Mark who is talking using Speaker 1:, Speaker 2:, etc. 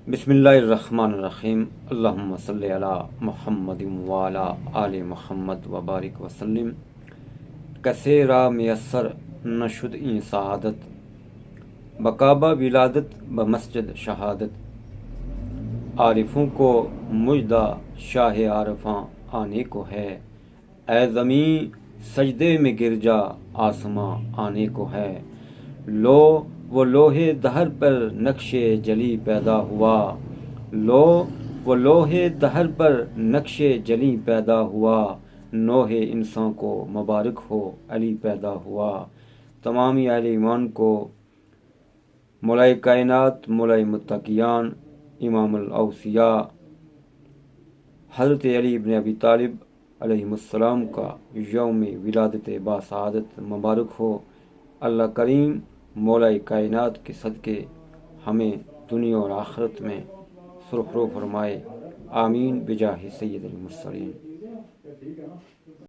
Speaker 1: بسم اللہ الرحمن الرحیم، اللہم صلی علی محمد وعلی آل محمد وبارک وسلم۔ کسے را میسر نشد این سعادت، بکعبہ ولادت بمسجد شہادت۔ عارفوں کو مژدہ شاہ عارفاں آنے کو ہے، اے زمین سجدے میں گر جا آسماں آنے کو ہے۔ لو وہ لوہے دہر پر نقش جلی پیدا ہوا، لو وہ لوہے دہر پر نقش جلی پیدا ہوا۔ نوح انسان کو مبارک ہو علی پیدا ہوا۔ تمامی اہل ایمان کو مولا کائنات، مولا متقیان، امام الاوصیاء حضرت علی بن ابی طالب علیہ السلام کا یوم ولادت باسعادت مبارک ہو۔ اللہ کریم مولا کائنات کے صدقے ہمیں دنیا اور آخرت میں سرخرو فرمائے، آمین بجاہ سید المرسلین۔